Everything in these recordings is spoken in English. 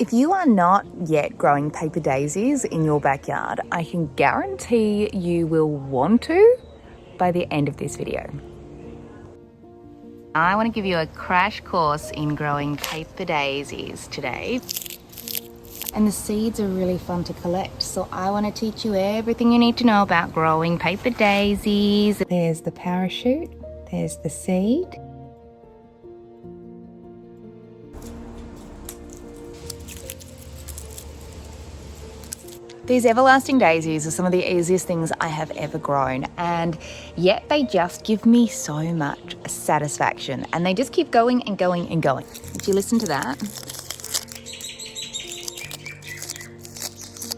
If you are not yet growing paper daisies in your backyard, I can guarantee you will want to by the end of this video. I want to give you a crash course in growing paper daisies today. And the seeds are really fun to collect, so I want to teach you everything you need to know about growing paper daisies. There's the parachute, there's the seed. These everlasting daisies are some of the easiest things I have ever grown, and yet they just give me so much satisfaction, and they just keep going and going and going. If you listen to that,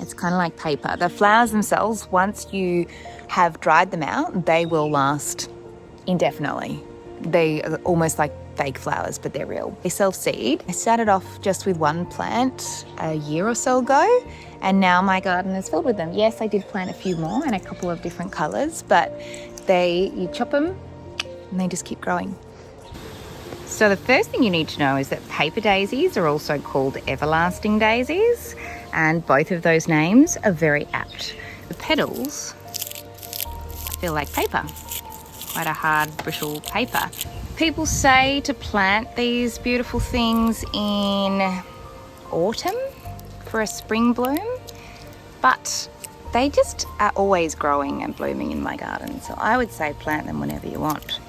it's kind of like paper. The flowers themselves, once you have dried them out, they will last indefinitely. They are almost like fake flowers, but they're real. They self-seed. I started off just with one plant a year or so ago, and now my garden is filled with them. Yes, I did plant a few more in a couple of different colours, but you chop them and they just keep growing. So the first thing you need to know is that paper daisies are also called everlasting daisies, and both of those names are very apt. The petals feel like paper, quite a hard, brittle paper. People say to plant these beautiful things in autumn for a spring bloom, but they just are always growing and blooming in my garden, so I would say plant them whenever you want.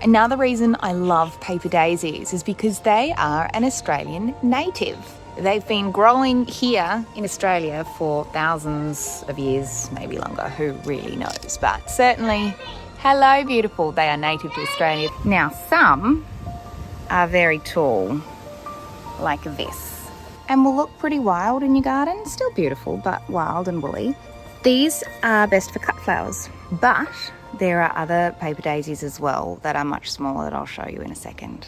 Another reason I love paper daisies is because they are an Australian native. They've been growing here in Australia for thousands of years, maybe longer, who really knows, but certainly, hello beautiful, they are native to Australia. Now some are very tall, like this, and will look pretty wild in your garden. Still beautiful, but wild and woolly. These are best for cut flowers, but there are other paper daisies as well that are much smaller that I'll show you in a second.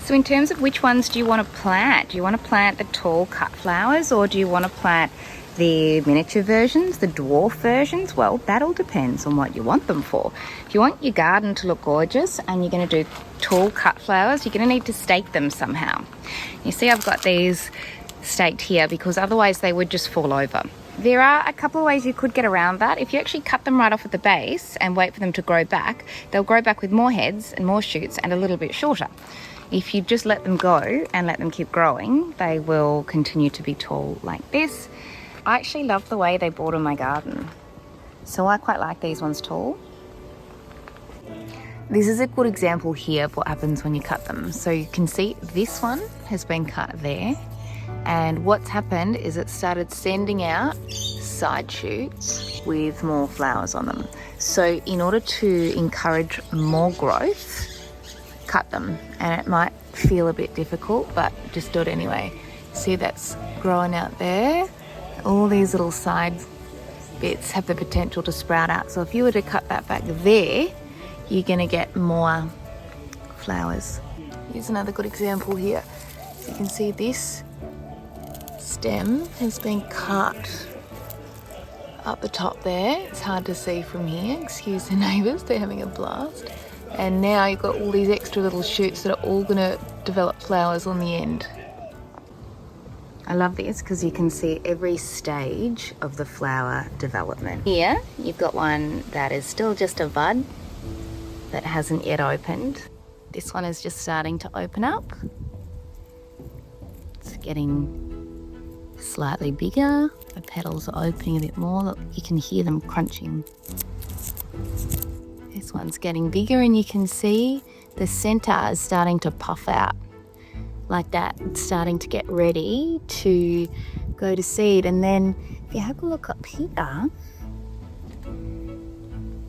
So in terms of which ones do you want to plant? Do you want to plant the tall cut flowers, or do you want to plant the miniature versions, the dwarf versions? Well, that all depends on what you want them for. If you want your garden to look gorgeous and you're going to do tall cut flowers, you're going to need to stake them somehow. You see I've got these staked here because otherwise they would just fall over. There are a couple of ways you could get around that. If you actually cut them right off at the base and wait for them to grow back, they'll grow back with more heads and more shoots and a little bit shorter. If you just let them go and let them keep growing, they will continue to be tall like this. I actually love the way they border my garden, so I quite like these ones tall. This is a good example here of what happens when you cut them. So you can see this one has been cut there, and what's happened is it started sending out side shoots with more flowers on them. So in order to encourage more growth, cut them, and it might feel a bit difficult, but just do it anyway. See, that's growing out there. All these little side bits have the potential to sprout out. So if you were to cut that back there, you're going to get more flowers. Here's another good example here. So you can see this stem has been cut up the top there. It's hard to see from here. Excuse the neighbours, they're having a blast. And now you've got all these extra little shoots that are all going to develop flowers on the end. I love this because you can see every stage of the flower development. Here, you've got one that is still just a bud that hasn't yet opened. This one is just starting to open up. It's getting slightly bigger. The petals are opening a bit more. Look, you can hear them crunching. This one's getting bigger, and you can see the center is starting to puff out like that. It's starting to get ready to go to seed. And then if you have a look up here,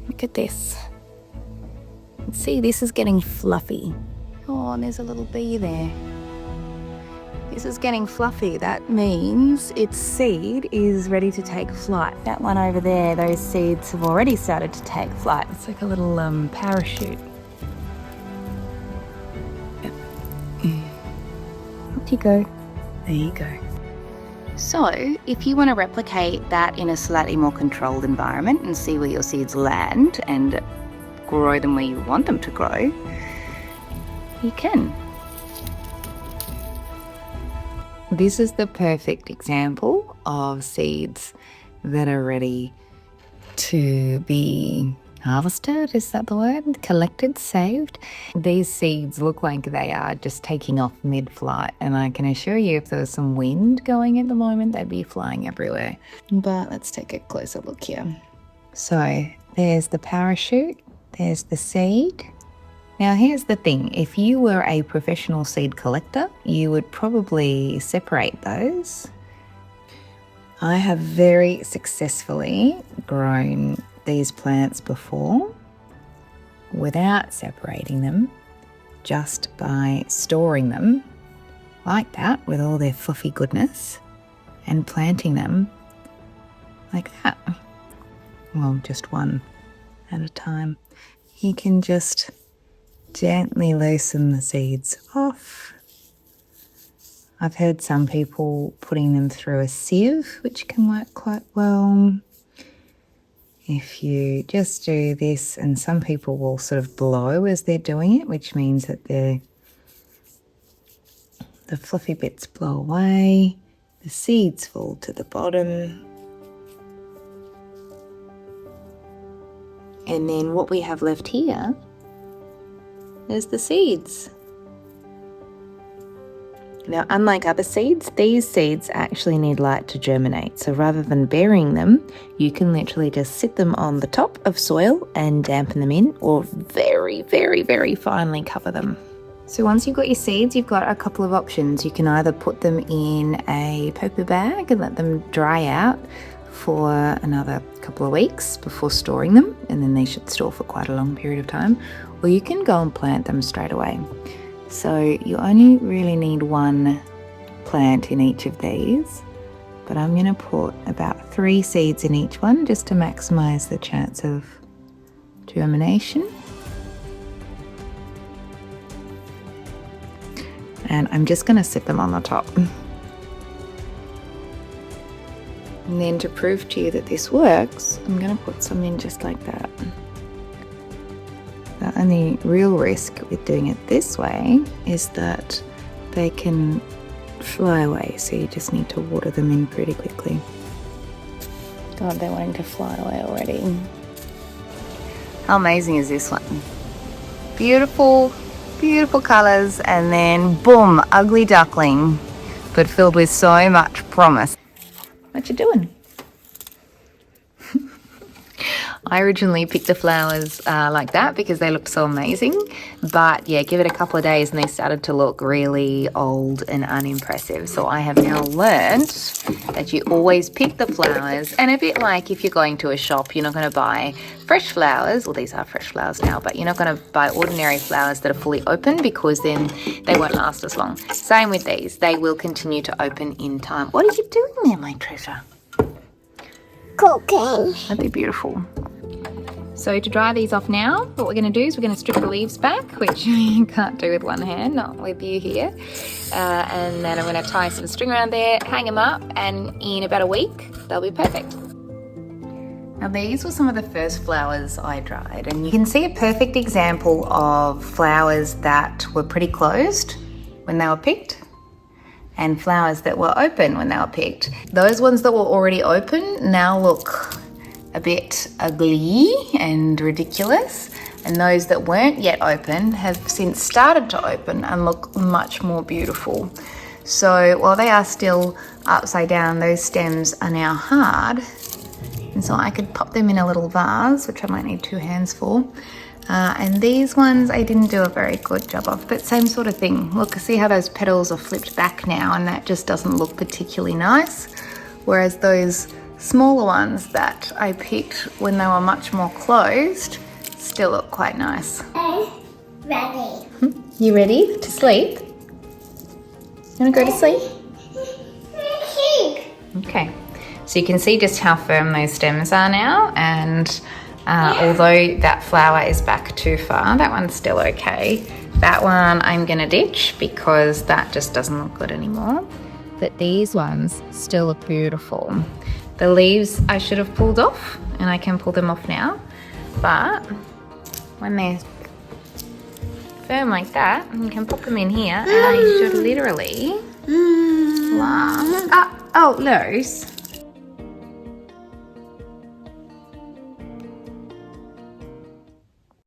look at this. You can see this is getting fluffy. Oh, and there's a little bee there. This is getting fluffy. That means its seed is ready to take flight. That one over there, those seeds have already started to take flight. It's like a little parachute. Up you go. There you go. So if you want to replicate that in a slightly more controlled environment and see where your seeds land and grow them where you want them to grow, you can. This is the perfect example of seeds that are ready to be harvested. Is that the word? Collected, saved. These seeds look like they are just taking off mid-flight, and I can assure you if there was some wind going at the moment, they'd be flying everywhere. But let's take a closer look here. So there's the parachute, there's the seed. Now here's the thing, if you were a professional seed collector, you would probably separate those. I have very successfully grown these plants before without separating them, just by storing them like that with all their fluffy goodness and planting them like that. Well, just one at a time. You can just gently loosen the seeds off. I've heard some people putting them through a sieve, which can work quite well. If you just do this, and some people will sort of blow as they're doing it, which means that the fluffy bits blow away, the seeds fall to the bottom. And then what we have left here is the seeds. Now, unlike other seeds, these seeds actually need light to germinate. So rather than burying them, you can literally just sit them on the top of soil and dampen them in, or very, very, very finely cover them. So once you've got your seeds, you've got a couple of options. You can either put them in a paper bag and let them dry out for another couple of weeks before storing them, and then they should store for quite a long period of time, or you can go and plant them straight away. So you only really need one plant in each of these, but I'm going to put about 3 seeds in each one just to maximize the chance of germination. And I'm just going to sit them on the top. And then to prove to you that this works, I'm going to put some in just like that. The only real risk with doing it this way is that they can fly away, so you just need to water them in pretty quickly. God, they're wanting to fly away already. How amazing is this one? Beautiful, beautiful colours, and then boom, ugly duckling, but filled with so much promise. What you doing? I originally picked the flowers like that because they looked so amazing, but yeah, give it a couple of days and they started to look really old and unimpressive. So I have now learned that you always pick the flowers, and a bit like if you're going to a shop, you're not going to buy fresh flowers, well, these are fresh flowers now, but you're not going to buy ordinary flowers that are fully open, because then they won't last as long. Same with these, they will continue to open in time. What are you doing there, my treasure? Cooking. That'd be beautiful. So to dry these off now, what we're going to do is we're going to strip the leaves back, which you can't do with one hand, not with you here. And then I'm going to tie some string around there, hang them up, and in about a week, they'll be perfect. Now these were some of the first flowers I dried, and you can see a perfect example of flowers that were pretty closed when they were picked, and flowers that were open when they were picked. Those ones that were already open now look a bit ugly and ridiculous, and those that weren't yet open have since started to open and look much more beautiful. So while they are still upside down, those stems are now hard, and so I could pop them in a little vase, which I might need 2 hands for. And these ones I didn't do a very good job of, but same sort of thing. Look, see how those petals are flipped back now, and that just doesn't look particularly nice. Whereas those smaller ones that I picked when they were much more closed still look quite nice. Ready. You ready to sleep? You want to go to sleep? Okay. So you can see just how firm those stems are now, and although that flower is back too far, that one's still okay. That one I'm gonna ditch because that just doesn't look good anymore. But these ones still look beautiful. The leaves I should have pulled off, and I can pull them off now, but when they're firm like that, you can pop them in here, and I should literally plum. Oh, Luz.